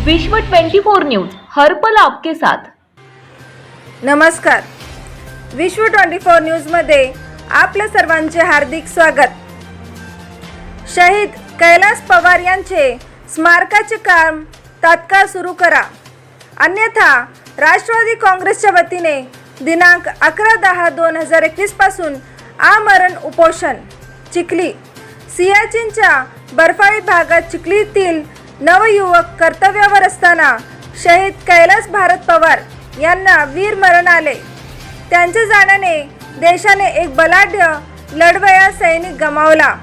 विश्व 24 न्यूज हर पल आपके साथ। नमस्कार, विश्व 24 न्यूज मध्ये आपल्या सर्वांचे हार्दिक स्वागत। शहीद कैलास पवार यांचे स्मारकाचे काम तात्काळ सुरू करा, अन्यथा राष्ट्रवादी काँग्रेसच्या वतीने दिनांक 11/10/2021 पासून आमरण उपोषण। चिखली सियाचीनच्या बर्फाळी भागात चिखलीतील नवयुवक कर्तव्यावर असताना शहीद कैलास भारत पवार यांना वीरमरण आले। त्यांच्या जाण्याने देशाने एक बलाढ्य लढवय्या सैनिक गमावला।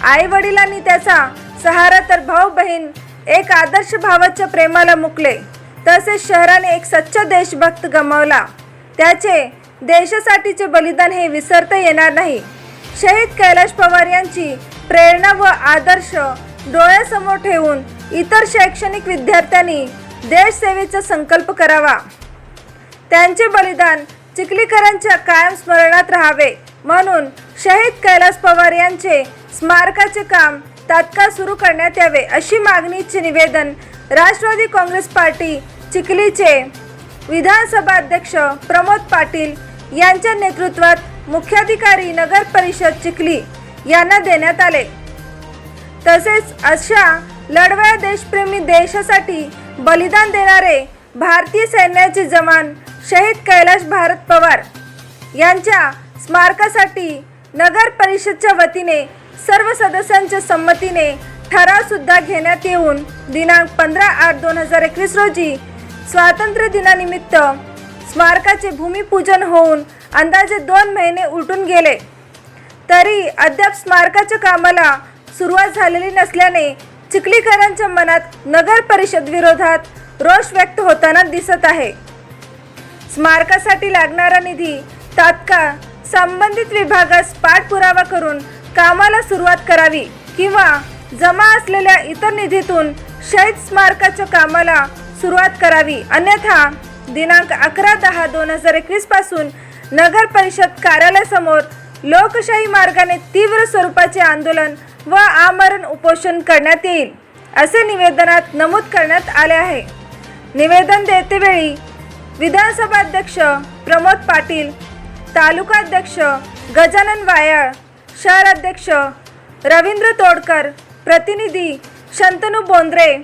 आई वडिलांनी त्याचा सहारा तर भाऊ बहीण एक आदर्श भावाच्या प्रेमाला मुकले। तसेच शहराने एक सच्चा देशभक्त गमावला। त्याचे देशासाठीचे बलिदान हे विसरता येणार नाही। शहीद कैलास पवार यांची प्रेरणा व आदर्श डोळ्यासमोर ठेवून इतर शैक्षणिक विद्यार्थ्यांनी देशसेवेचा संकल्प करावा। त्यांचे बलिदान चिखलीकरांच्या कायम स्मरणात राहावे म्हणून शहीद कैलास पवार यांचे स्मारकाचे काम तात्काळ सुरू करण्यात यावे, अशी मागणीचे निवेदन राष्ट्रवादी काँग्रेस पार्टी चिखलीचे विधानसभा अध्यक्ष प्रमोद पाटील यांच्या नेतृत्वात मुख्याधिकारी नगर परिषद चिखली यांना देण्यात आले। तसेच अशा लढवय्या देशप्रेमी देशासाठी बलिदान देणारे भारतीय सैन्याचे जवान शहीद कैलास भारत पवार यांच्या स्मारकासाठी नगर परिषदच्या वतीने सर्व सदस्यांच्या संमतीने ठराव सुद्धा घेण्यात येऊन दिनांक 15/8/2021 रोजी स्वातंत्र्य दिनानिमित्त स्मारकाचे भूमिपूजन होऊन अंदाजे 2 महिने उलटून गेले तरी अद्याप स्मारकाच्या कामाला सुरुवात झालेली नसल्याने चिखलीकरांच्या मनात नगर परिषद विरोधात रोष व्यक्त होताना दिसत आहे। स्मारकासाठी लागणारा निधी तात्काळ संबंधित विभागास पाठपुरावा करून कामाला सुरुवात करावी किंवा जमा असलेल्या इतर निधीतून शहीद स्मारकाच्या कामाला सुरुवात करावी, अन्यथा दिनांक 11/10/2021 पासून नगर परिषद कार्यालयासमोर लोकशाही मार्गाने तीव्र स्वरूपाचे आंदोलन व आमरण उपोषण करण्यात येईल, असे निवेदनात नमूद करण्यात आले आहे। निवेदन देतेवेळी विधानसभा अध्यक्ष प्रमोद पाटील, तालुका अध्यक्ष गजानन वायाळ, शहर अध्यक्ष रवींद्र तोडकर, प्रतिनिधी शंतनू बोंद्रे,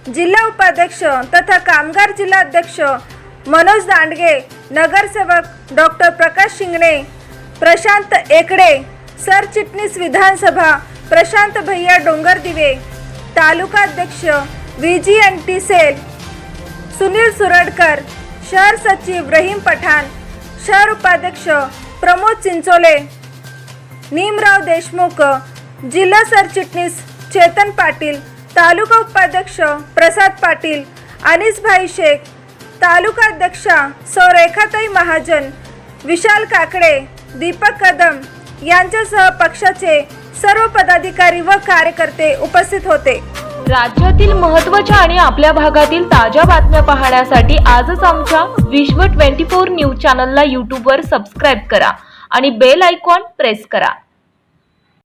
जिल्हा उपाध्यक्ष तथा कामगार जिल्हा अध्यक्ष मनोज दांडगे, नगरसेवक डॉक्टर प्रकाश शिंगणे, प्रशांत एकड़े, सरचिटणीस विधानसभा प्रशांत भैया डोंगरदिवे, तालुका अध्यक्ष VGNT सेल सुनील सुरडकर, शहर सचिव रहीम पठाण, शहर उपाध्यक्ष प्रमोद चिंचोले, नीमराव देशमुख, जिल्हा सरचिटणीस चेतन पाटील, तालुका उपाध्यक्ष प्रसाद पाटील, अनीसभाई शेख, तालुका अध्यक्षा सौ रेखाताई महाजन, विशाल काकडे, दीपक कदम यांच्यासह पक्षाचे सर्व पदाधिकारी व कार्यकर्ते उपस्थित होते। राज्यातील महत्त्वाच्या आणि आपल्या भागातील ताज्या बातम्या पाहण्यासाठी आजच आमच्या विश्व 24 न्यूज चॅनलला YouTube वर सबस्क्राइब करा आणि बेल आयकॉन प्रेस करा।